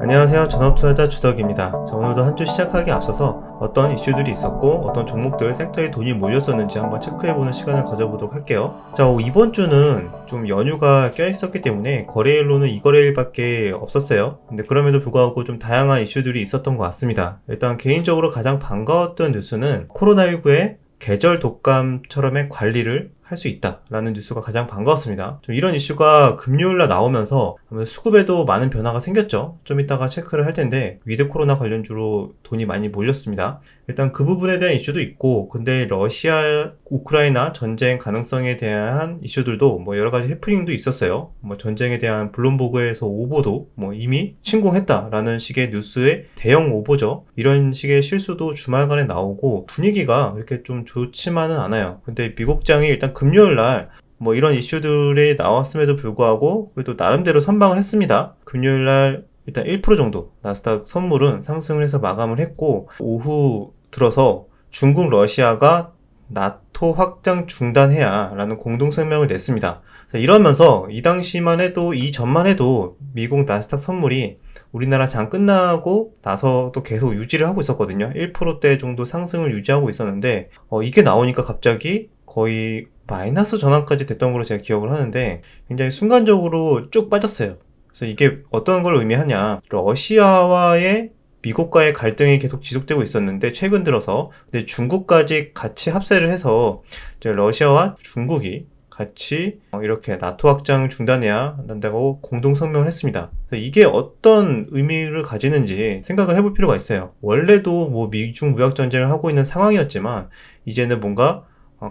안녕하세요. 전업투자자 주덕입니다. 자, 오늘도 한 주 시작하기 앞서서 어떤 이슈들이 있었고 어떤 종목들 섹터에 돈이 몰렸었는지 한번 체크해보는 시간을 가져보도록 할게요. 자, 이번 주는 좀 연휴가 껴있었기 때문에 거래일로는 이 거래일밖에 없었어요. 근데 그럼에도 불구하고 좀 다양한 이슈들이 있었던 것 같습니다. 일단 개인적으로 가장 반가웠던 뉴스는 코로나19의 계절 독감처럼의 관리를 할 수 있다라는 뉴스가 가장 반가웠습니다. 좀 이런 이슈가 금요일날 나오면서 수급에도 많은 변화가 생겼죠. 좀 이따가 체크를 할 텐데 위드 코로나 관련주로 돈이 많이 몰렸습니다. 일단 그 부분에 대한 이슈도 있고, 근데 러시아 우크라이나 전쟁 가능성에 대한 이슈들도 뭐 여러 가지 해프닝도 있었어요. 뭐 전쟁에 대한 블룸버그에서 오보도 뭐 이미 침공했다라는 식의 뉴스의 대형 오보죠. 이런 식의 실수도 주말간에 나오고 분위기가 이렇게 좀 좋지만은 않아요. 근데 미국장이 일단 금요일 날 뭐 이런 이슈들이 나왔음에도 불구하고 그래도 나름대로 선방을 했습니다. 금요일 날 일단 1% 정도 나스닥 선물은 상승을 해서 마감을 했고, 오후 들어서 중국 러시아가 나토 확장 중단해야 라는 공동성명을 냈습니다. 이러면서 이 당시만 해도, 이 전만 해도 미국 나스닥 선물이 우리나라 장 끝나고 나서도 계속 유지를 하고 있었거든요. 1%대 정도 상승을 유지하고 있었는데 이게 나오니까 갑자기 거의 마이너스 전환까지 됐던 걸로 제가 기억을 하는데 굉장히 순간적으로 쭉 빠졌어요. 그래서 이게 어떤 걸 의미하냐, 러시아와의 미국과의 갈등이 계속 지속되고 있었는데 최근 들어서 근데 중국까지 같이 합세를 해서 이제 러시아와 중국이 같이 이렇게 나토 확장 중단해야 한다고 공동 성명을 했습니다. 이게 어떤 의미를 가지는지 생각을 해볼 필요가 있어요. 원래도 뭐 미중 무역 전쟁을 하고 있는 상황이었지만 이제는 뭔가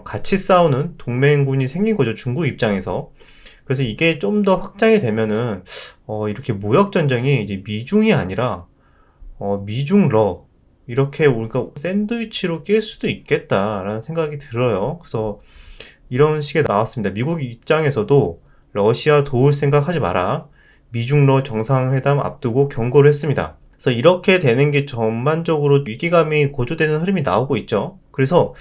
같이 싸우는 동맹군이 생긴 거죠, 중국 입장에서. 그래서 이게 좀 더 확장이 되면은 이렇게 무역 전쟁이 이제 미중이 아니라 미중러 이렇게 우리가 샌드위치로 낄 수도 있겠다라는 생각이 들어요. 그래서 이런 식의 나왔습니다. 미국 입장에서도 러시아 도울 생각 하지 마라, 미중러 정상회담 앞두고 경고를 했습니다. 그래서 이렇게 되는 게 전반적으로 위기감이 고조되는 흐름이 나오고 있죠. 그래서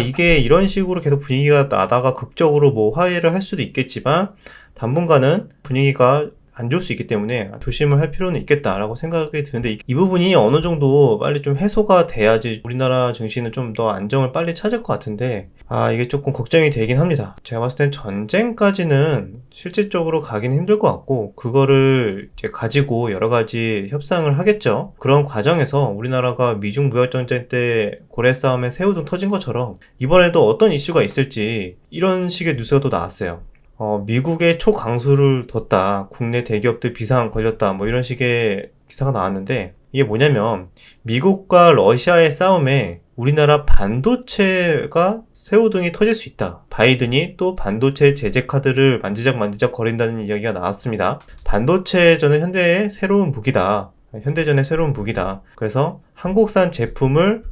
이게 이런 식으로 계속 분위기가 나다가 극적으로 뭐 화해를 할 수도 있겠지만 당분간은 분위기가 안 좋을 수 있기 때문에 조심을 할 필요는 있겠다라고 생각이 드는데, 이 부분이 어느 정도 빨리 좀 해소가 돼야지 우리나라 증시는 좀 더 안정을 빨리 찾을 것 같은데 이게 조금 걱정이 되긴 합니다. 제가 봤을 땐 전쟁까지는 실질적으로 가긴 힘들 것 같고, 그거를 이제 가지고 여러 가지 협상을 하겠죠. 그런 과정에서 우리나라가 미중 무역 전쟁 때 고래 싸움에 새우등 터진 것처럼 이번에도 어떤 이슈가 있을지 이런 식의 뉴스가 또 나왔어요. 미국의 초강수를 뒀다, 국내 대기업들 비상 걸렸다, 뭐 이런 식의 기사가 나왔는데, 이게 뭐냐면 미국과 러시아의 싸움에 우리나라 반도체가 새우등이 터질 수 있다, 바이든이 또 반도체 제재 카드를 만지작 거린다는 이야기가 나왔습니다. 반도체전은 현대의 새로운 무기다, 현대전의 새로운 무기다. 그래서 한국산 제품을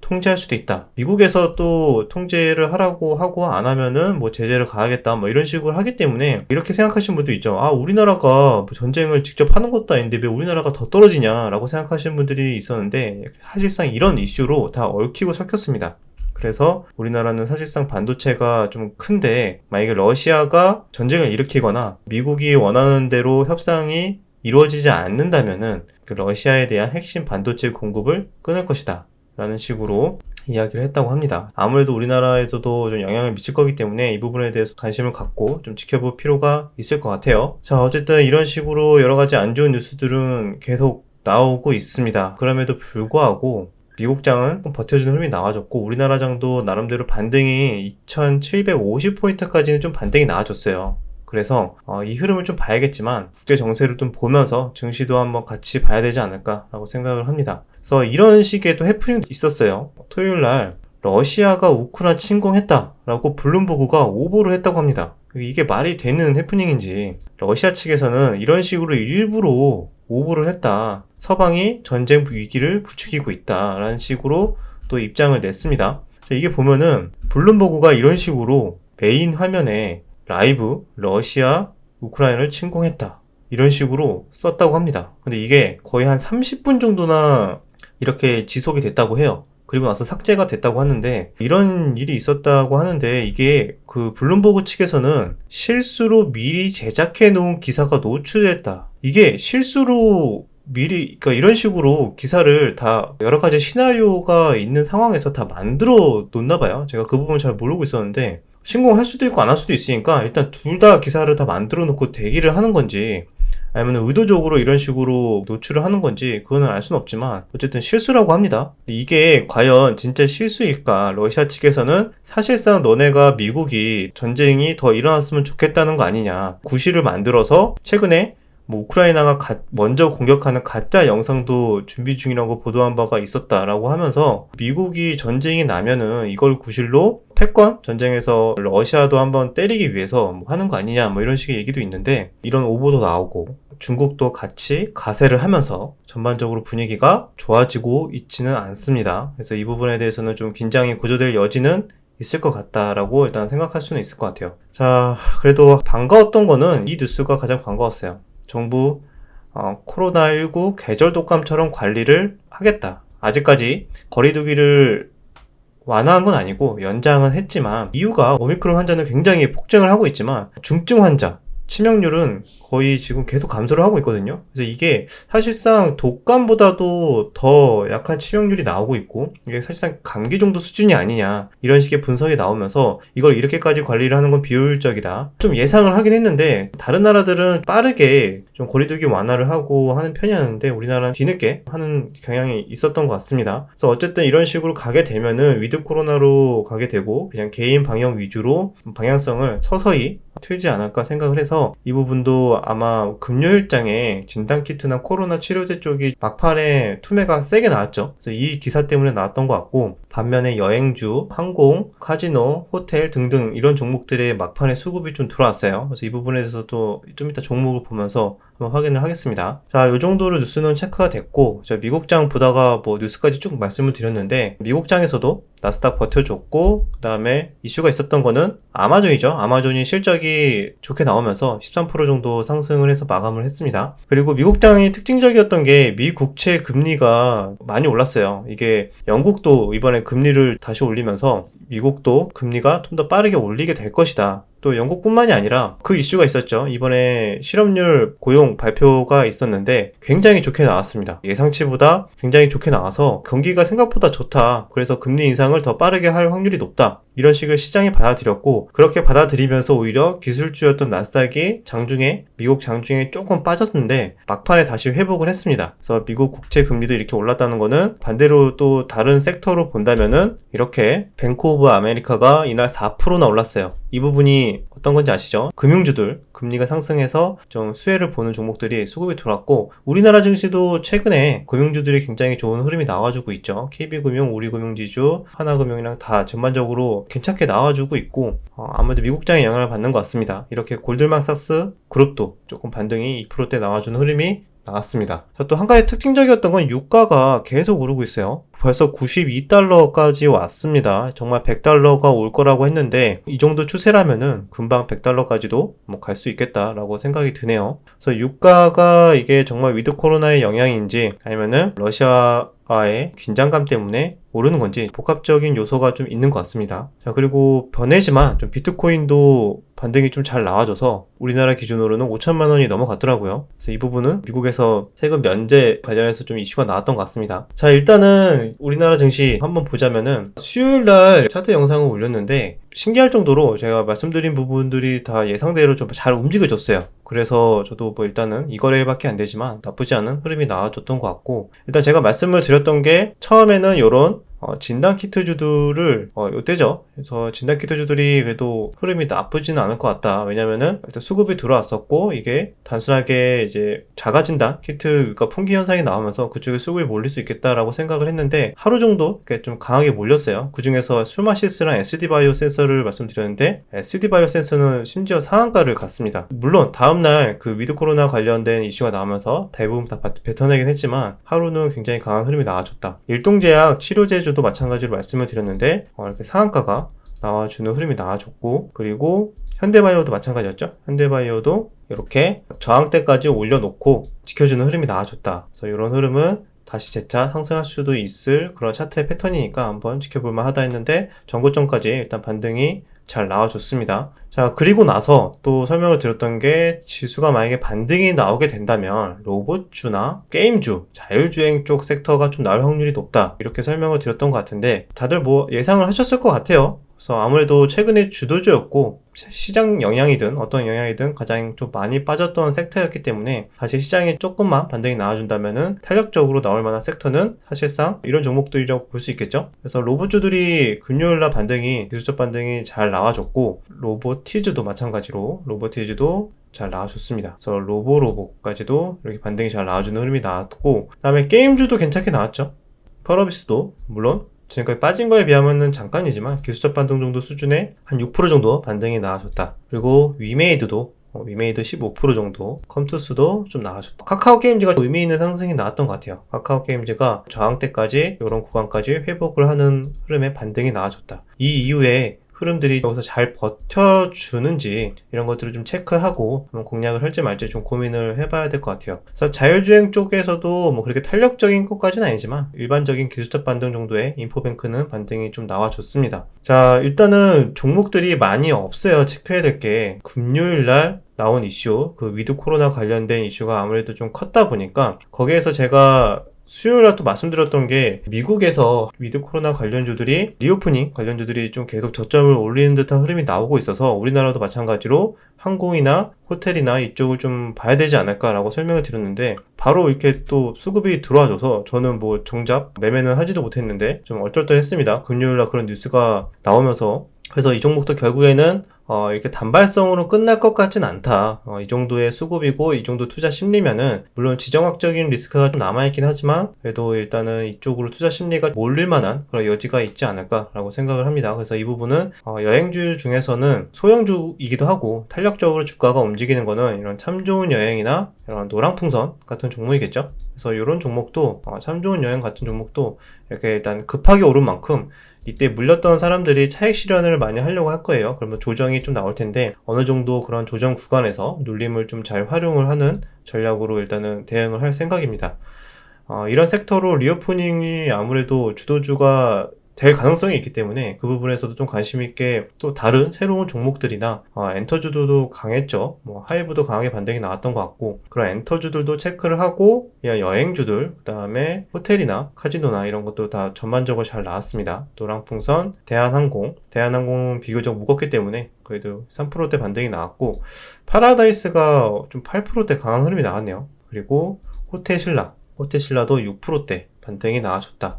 통제할 수도 있다, 미국에서 또 통제를 하라고 하고 안 하면은 뭐 제재를 가하겠다, 뭐 이런 식으로 하기 때문에 이렇게 생각하시는 분도 있죠. 우리나라가 뭐 전쟁을 직접 하는 것도 아닌데 왜 우리나라가 더 떨어지냐 라고 생각하시는 분들이 있었는데, 사실상 이런 이슈로 다 얽히고 섞였습니다. 그래서 우리나라는 사실상 반도체가 좀 큰데, 만약에 러시아가 전쟁을 일으키거나 미국이 원하는 대로 협상이 이루어지지 않는다면은 그 러시아에 대한 핵심 반도체 공급을 끊을 것이다 라는 식으로 이야기를 했다고 합니다. 아무래도 우리나라에서도 좀 영향을 미칠 거기 때문에 이 부분에 대해서 관심을 갖고 좀 지켜볼 필요가 있을 것 같아요. 자, 어쨌든 이런 식으로 여러 가지 안 좋은 뉴스들은 계속 나오고 있습니다. 그럼에도 불구하고 미국장은 좀 버텨주는 흐름이 나와줬고, 우리나라 장도 나름대로 반등이 2750포인트까지는 좀 반등이 나와줬어요. 그래서 이 흐름을 좀 봐야겠지만 국제 정세를 좀 보면서 증시도 한번 같이 봐야 되지 않을까라고 생각을 합니다. 그래서 이런 식의 또 해프닝도 있었어요. 토요일 날 러시아가 우크라이나 침공했다라고 블룸버그가 오보를 했다고 합니다. 이게 말이 되는 해프닝인지, 러시아 측에서는 이런 식으로 일부러 오보를 했다, 서방이 전쟁 위기를 부추기고 있다라는 식으로 또 입장을 냈습니다. 이게 보면은 블룸버그가 이런 식으로 메인 화면에 라이브 러시아 우크라이나를 침공했다 이런 식으로 썼다고 합니다. 근데 이게 거의 한 30분 정도나 이렇게 지속이 됐다고 해요. 그리고 나서 삭제가 됐다고 하는데, 이런 일이 있었다고 하는데 이게 그 블룸버그 측에서는 실수로 미리 제작해 놓은 기사가 노출됐다, 이게 실수로 미리, 그러니까 이런 식으로 기사를 다 여러 가지 시나리오가 있는 상황에서 다 만들어 놓나 봐요. 제가 그 부분 잘 모르고 있었는데, 신공할 수도 있고 안 할 수도 있으니까 일단 둘 다 기사를 다 만들어 놓고 대기를 하는 건지, 아니면 의도적으로 이런 식으로 노출을 하는 건지 그거는 알 수는 없지만 어쨌든 실수라고 합니다. 이게 과연 진짜 실수일까? 러시아 측에서는 사실상 너네가 미국이 전쟁이 더 일어났으면 좋겠다는 거 아니냐, 구실을 만들어서 최근에 뭐 우크라이나가 먼저 공격하는 가짜 영상도 준비 중이라고 보도한 바가 있었다라고 하면서 미국이 전쟁이 나면은 이걸 구실로 패권 전쟁에서 러시아도 한번 때리기 위해서 뭐 하는 거 아니냐, 뭐 이런 식의 얘기도 있는데, 이런 오보도 나오고 중국도 같이 가세를 하면서 전반적으로 분위기가 좋아지고 있지는 않습니다. 그래서 이 부분에 대해서는 좀 긴장이 고조될 여지는 있을 것 같다라고 일단 생각할 수는 있을 것 같아요. 자, 그래도 반가웠던 거는 이 뉴스가 가장 반가웠어요. 정부 코로나19 계절 독감처럼 관리를 하겠다. 아직까지 거리두기를 완화한 건 아니고 연장은 했지만, 이유가 오미크론 환자는 굉장히 폭증을 하고 있지만 중증 환자, 치명률은 거의 지금 계속 감소를 하고 있거든요. 그래서 이게 사실상 독감보다도 더 약한 치명률이 나오고 있고, 이게 사실상 감기 정도 수준이 아니냐, 이런 식의 분석이 나오면서 이걸 이렇게까지 관리를 하는 건 비효율적이다, 좀 예상을 하긴 했는데, 다른 나라들은 빠르게 좀 거리두기 완화를 하고 하는 편이었는데 우리나라는 뒤늦게 하는 경향이 있었던 것 같습니다. 그래서 어쨌든 이런 식으로 가게 되면은 위드 코로나로 가게 되고 그냥 개인 방역 위주로 방향성을 서서히 틀지 않을까 생각을 해서, 이 부분도 아마 금요일장에 진단키트나 코로나 치료제 쪽이 막판에 투매가 세게 나왔죠. 그래서 이 기사 때문에 나왔던 것 같고, 반면에 여행주, 항공, 카지노, 호텔 등등 이런 종목들의 막판에 수급이 좀 들어왔어요. 그래서 이 부분에 대해서도 좀 이따 종목을 보면서 한번 확인을 하겠습니다. 자, 요 정도로 뉴스는 체크가 됐고, 저 미국장 보다가 뭐 뉴스까지 쭉 말씀을 드렸는데, 미국장에서도 나스닥 버텨줬고, 그 다음에 이슈가 있었던 거는 아마존이죠. 아마존이 실적이 좋게 나오면서 13% 정도 상승을 해서 마감을 했습니다. 그리고 미국장이 특징적이었던 게 미 국채 금리가 많이 올랐어요. 이게 영국도 이번에 금리를 다시 올리면서 미국도 금리가 좀 더 빠르게 올리게 될 것이다. 또 영국뿐만이 아니라 그 이슈가 있었죠. 이번에 실업률 고용 발표가 있었는데 굉장히 좋게 나왔습니다. 예상치보다 굉장히 좋게 나와서 경기가 생각보다 좋다, 그래서 금리 인상을 더 빠르게 할 확률이 높다, 이런 식을 시장이 받아들였고, 그렇게 받아들이면서 오히려 기술주였던 나스닥이 미국 장중에 조금 빠졌는데 막판에 다시 회복을 했습니다. 그래서 미국 국채 금리도 이렇게 올랐다는 거는 반대로 또 다른 섹터로 본다면은 이렇게 뱅크 오브 아메리카가 이날 4%나 올랐어요. 이 부분이 어떤 건지 아시죠? 금융주들 금리가 상승해서 좀 수혜를 보는 종목들이 수급이 들어왔고, 우리나라 증시도 최근에 금융주들이 굉장히 좋은 흐름이 나와주고 있죠. KB금융, 우리금융지주, 하나금융이랑 다 전반적으로 괜찮게 나와주고 있고, 아무래도 미국장의 영향을 받는 것 같습니다. 이렇게 골드만삭스 그룹도 조금 반등이 2%대 나와주는 흐름이 나왔습니다. 또 한 가지 특징적이었던 건 유가가 계속 오르고 있어요. 벌써 92달러까지 왔습니다. 정말 100달러가 올 거라고 했는데, 이 정도 추세라면은 금방 100달러까지도 뭐 갈 수 있겠다라고 생각이 드네요. 그래서 유가가 이게 정말 위드 코로나의 영향인지 아니면은 러시아와의 긴장감 때문에 오르는 건지 복합적인 요소가 좀 있는 것 같습니다. 자, 그리고 변해지만 좀 비트코인도 반등이 좀 잘 나와줘서 우리나라 기준으로는 5천만 원이 넘어갔더라고요. 그래서 이 부분은 미국에서 세금 면제 관련해서 좀 이슈가 나왔던 것 같습니다. 자, 일단은 우리나라 증시 한번 보자면은 수요일날 차트 영상을 올렸는데 신기할 정도로 제가 말씀드린 부분들이 다 예상대로 좀 잘 움직여졌어요. 그래서 저도 뭐 일단은 이 거래밖에 안 되지만 나쁘지 않은 흐름이 나와줬던 것 같고, 일단 제가 말씀을 드렸던 게 처음에는 요런 진단키트주들을 요때죠. 그래서 진단키트주들이 그래도 흐름이 나쁘지는 않을 것 같다. 왜냐면은 일단 수급이 들어왔었고, 이게 단순하게 이제 자가진단 키트가 풍기 현상이 나오면서 그쪽에 수급이 몰릴 수 있겠다라고 생각을 했는데, 하루 정도 이렇게 좀 강하게 몰렸어요. 그 중에서 수마시스랑 SD바이오 센서를 말씀드렸는데, SD바이오 센서는 심지어 상한가를 갔습니다. 물론 다음날 그 위드 코로나 관련된 이슈가 나오면서 대부분 다 뱉어내긴 했지만 하루는 굉장히 강한 흐름이 나와줬다. 일동제약 치료제주도 마찬가지로 말씀을 드렸는데 이렇게 상한가가 나와주는 흐름이 나와줬고, 그리고 현대바이오도 마찬가지였죠. 현대바이오도 이렇게 저항대까지 올려놓고 지켜주는 흐름이 나와줬다. 그래서 이런 흐름은 다시 재차 상승할 수도 있을 그런 차트의 패턴이니까 한번 지켜볼만 하다 했는데, 전고점까지 일단 반등이 잘 나와줬습니다. 자, 그리고 나서 또 설명을 드렸던 게 지수가 만약에 반등이 나오게 된다면 로봇주나 게임주, 자율주행 쪽 섹터가 좀 나올 확률이 높다. 이렇게 설명을 드렸던 것 같은데 다들 뭐 예상을 하셨을 것 같아요. 그래서 아무래도 최근에 주도주였고 시장 영향이든 어떤 영향이든 가장 좀 많이 빠졌던 섹터였기 때문에 다시 시장에 조금만 반등이 나와준다면은 탄력적으로 나올 만한 섹터는 사실상 이런 종목들이라고 볼 수 있겠죠. 그래서 로봇주들이 금요일날 반등이 기술적 반등이 잘 나와줬고 로보티즈도 마찬가지로 로보티즈도 잘 나와줬습니다. 그래서 로보까지도 이렇게 반등이 잘 나와주는 흐름이 나왔고 그 다음에 게임주도 괜찮게 나왔죠. 펄어비스도 물론 지금까지 빠진 거에 비하면은 잠깐이지만 기술적 반등 정도 수준의 한 6% 정도 반등이 나와줬다. 그리고 위메이드도 위메이드 15% 정도, 컴투스도 좀 나와줬다. 카카오 게임즈가 의미 있는 상승이 나왔던 것 같아요. 카카오 게임즈가 저항 때까지 이런 구간까지 회복을 하는 흐름의 반등이 나와줬다. 이 이후에 흐름들이 여기서 잘 버텨주는지 이런 것들을 좀 체크하고 한번 공략을 할지 말지 좀 고민을 해봐야 될 것 같아요. 그래서 자율주행 쪽에서도 뭐 그렇게 탄력적인 것까지는 아니지만 일반적인 기술적 반등 정도의 인포뱅크는 반등이 좀 나와줬습니다. 자, 일단은 종목들이 많이 없어요. 체크해야 될 게 금요일날 나온 이슈, 그 위드 코로나 관련된 이슈가 아무래도 좀 컸다 보니까 거기에서 제가 수요일날 또 말씀드렸던 게 미국에서 위드 코로나 관련주들이 리오프닝 관련주들이 좀 계속 저점을 올리는 듯한 흐름이 나오고 있어서 우리나라도 마찬가지로 항공이나 호텔이나 이쪽을 좀 봐야 되지 않을까라고 설명을 드렸는데 바로 이렇게 또 수급이 들어와줘서 저는 뭐 정작 매매는 하지도 못했는데 좀 얼떨떨했습니다. 금요일날 그런 뉴스가 나오면서. 그래서 이 종목도 결국에는 이렇게 단발성으로 끝날 것 같진 않다. 이 정도의 수급이고 이 정도 투자 심리면은 물론 지정학적인 리스크가 좀 남아있긴 하지만 그래도 일단은 이쪽으로 투자 심리가 몰릴 만한 그런 여지가 있지 않을까라고 생각을 합니다. 그래서 이 부분은 여행주 중에서는 소형주이기도 하고 탄력적으로 주가가 움직이는 거는 이런 참 좋은 여행이나 이런 노랑풍선 같은 종목이겠죠. 그래서 이런 종목도 참 좋은 여행 같은 종목도 이렇게 일단 급하게 오른 만큼 이때 물렸던 사람들이 차익 실현을 많이 하려고 할 거예요. 그러면 조정이 좀 나올 텐데 어느 정도 그런 조정 구간에서 눌림을 좀 잘 활용을 하는 전략으로 일단은 대응을 할 생각입니다. 이런 섹터로 리오프닝이 아무래도 주도주가 될 가능성이 있기 때문에 그 부분에서도 좀 관심 있게 또 다른 새로운 종목들이나 엔터주들도 강했죠. 뭐 하이브도 강하게 반등이 나왔던 것 같고 그런 엔터주들도 체크를 하고 여행주들 그 다음에 호텔이나 카지노나 이런 것도 다 전반적으로 잘 나왔습니다. 노랑풍선, 대한항공은 비교적 무겁기 때문에 그래도 3%대 반등이 나왔고 파라다이스가 좀 8%대 강한 흐름이 나왔네요. 그리고 호텔신라도 6%대 반등이 나와줬다.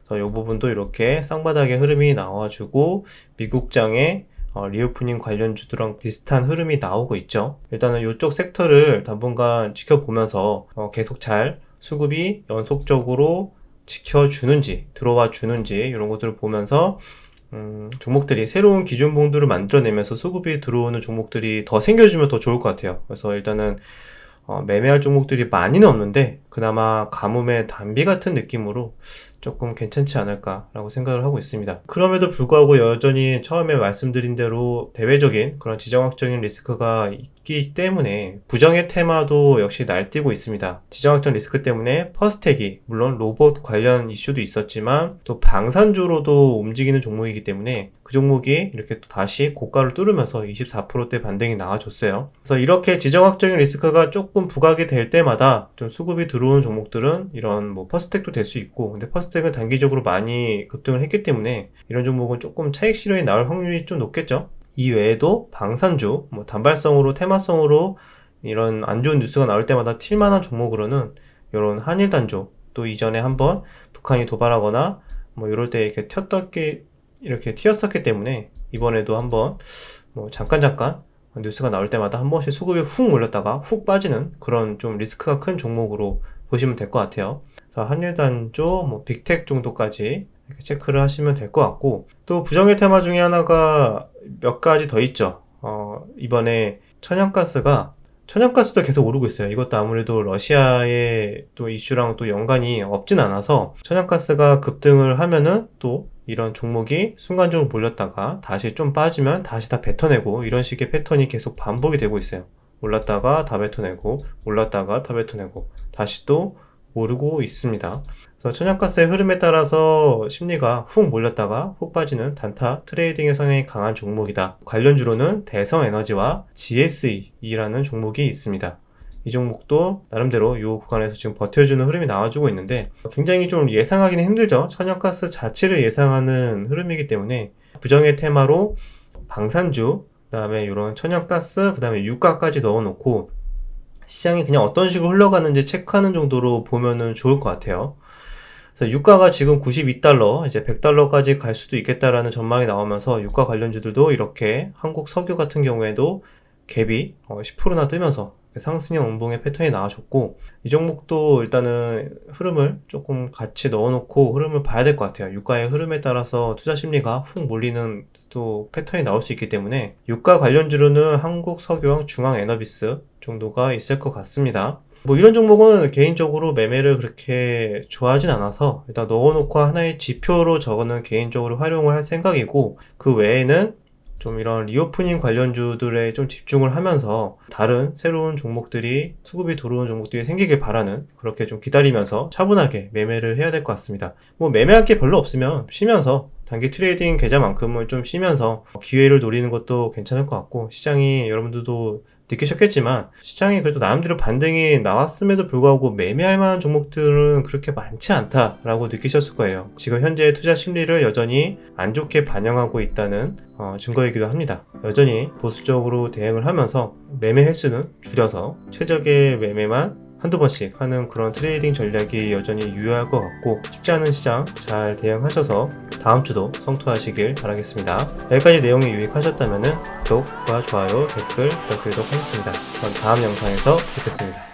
그래서 이 부분도 이렇게 쌍바닥의 흐름이 나와주고 미국장의 리오프닝 관련주들랑 비슷한 흐름이 나오고 있죠. 일단은 이쪽 섹터를 당분간 지켜보면서 계속 잘 수급이 연속적으로 지켜주는지 들어와 주는지 이런 것들을 보면서 종목들이 새로운 기준봉들을 만들어내면서 수급이 들어오는 종목들이 더 생겨주면 더 좋을 것 같아요. 그래서 일단은 매매할 종목들이 많이는 없는데 그나마 가뭄의 단비 같은 느낌으로 조금 괜찮지 않을까라고 생각을 하고 있습니다. 그럼에도 불구하고 여전히 처음에 말씀드린 대로 대외적인 그런 지정학적인 리스크가 있기 때문에 부정의 테마도 역시 날뛰고 있습니다. 지정학적 리스크 때문에 퍼스텍이 물론 로봇 관련 이슈도 있었지만 또 방산주로도 움직이는 종목이기 때문에 그 종목이 이렇게 또 다시 고가를 뚫으면서 24%대 반등이 나와줬어요. 그래서 이렇게 지정학적인 리스크가 조금 부각이 될 때마다 좀 수급이 들어오는 종목들은 이런 뭐 퍼스텍도 될 수 있고 근데 퍼스텍은 단기적으로 많이 급등을 했기 때문에 이런 종목은 조금 차익 실현이 나올 확률이 좀 높겠죠. 이 외에도 방산주, 뭐 단발성으로 테마성으로 이런 안 좋은 뉴스가 나올 때마다 튈만한 종목으로는 이런 한일단조 또 이전에 한번 북한이 도발하거나 뭐 이럴 때 이렇게 튀었었기 때문에 이번에도 한번 뭐 잠깐 뉴스가 나올 때마다 한 번씩 수급이 훅 몰렸다가 훅 빠지는 그런 좀 리스크가 큰 종목으로 보시면 될 것 같아요. 그래서 한일단조, 뭐 빅텍 정도까지 이렇게 체크를 하시면 될 것 같고 또 부정의 테마 중에 하나가 몇 가지 더 있죠. 이번에 천연가스도 계속 오르고 있어요. 이것도 아무래도 러시아의 또 이슈랑 또 연관이 없진 않아서 천연가스가 급등을 하면은 또 이런 종목이 순간적으로 몰렸다가 다시 좀 빠지면 다시 다 뱉어내고 이런 식의 패턴이 계속 반복이 되고 있어요. 올랐다가 다 뱉어내고 올랐다가 다 뱉어내고 다시 또 오르고 있습니다. 그래서 천연가스의 흐름에 따라서 심리가 훅 몰렸다가 훅 빠지는 단타 트레이딩의 성향이 강한 종목이다. 관련주로는 대성에너지와 GSE라는 종목이 있습니다. 이 종목도 나름대로 이 구간에서 지금 버텨주는 흐름이 나와주고 있는데 굉장히 좀 예상하기는 힘들죠. 천연가스 자체를 예상하는 흐름이기 때문에 부정의 테마로 방산주, 그 다음에 이런 천연가스, 그 다음에 유가까지 넣어놓고 시장이 그냥 어떤 식으로 흘러가는지 체크하는 정도로 보면은 좋을 것 같아요. 그래서 유가가 지금 92달러, 이제 100달러까지 갈 수도 있겠다라는 전망이 나오면서 유가 관련주들도 이렇게 한국 석유 같은 경우에도 갭이 10%나 뜨면서 상승형 음봉의 패턴이 나와줬고, 이 종목도 일단은 흐름을 조금 같이 넣어놓고 흐름을 봐야 될 것 같아요. 유가의 흐름에 따라서 투자 심리가 훅 몰리는 또 패턴이 나올 수 있기 때문에 유가 관련주로는 한국석유랑 중앙에너비스 정도가 있을 것 같습니다. 뭐 이런 종목은 개인적으로 매매를 그렇게 좋아하진 않아서 일단 넣어놓고 하나의 지표로 저거는 개인적으로 활용을 할 생각이고, 그 외에는 좀 이런 리오프닝 관련주들에 좀 집중을 하면서 다른 새로운 종목들이 수급이 들어오는 종목들이 생기길 바라는, 그렇게 좀 기다리면서 차분하게 매매를 해야 될 것 같습니다. 뭐 매매할 게 별로 없으면 쉬면서 단기 트레이딩 계좌만큼은 좀 쉬면서 기회를 노리는 것도 괜찮을 것 같고, 시장이 여러분들도 느끼셨겠지만 시장이 그래도 나름대로 반등이 나왔음에도 불구하고 매매할 만한 종목들은 그렇게 많지 않다라고 느끼셨을 거예요. 지금 현재 투자 심리를 여전히 안 좋게 반영하고 있다는 증거이기도 합니다. 여전히 보수적으로 대응을 하면서 매매 횟수는 줄여서 최적의 매매만 한두 번씩 하는 그런 트레이딩 전략이 여전히 유효할 것 같고, 쉽지 않은 시장 잘 대응하셔서 다음 주도 성투하시길 바라겠습니다. 여기까지 내용이 유익하셨다면 구독과 좋아요, 댓글 부탁드리도록 하겠습니다. 그럼 다음 영상에서 뵙겠습니다.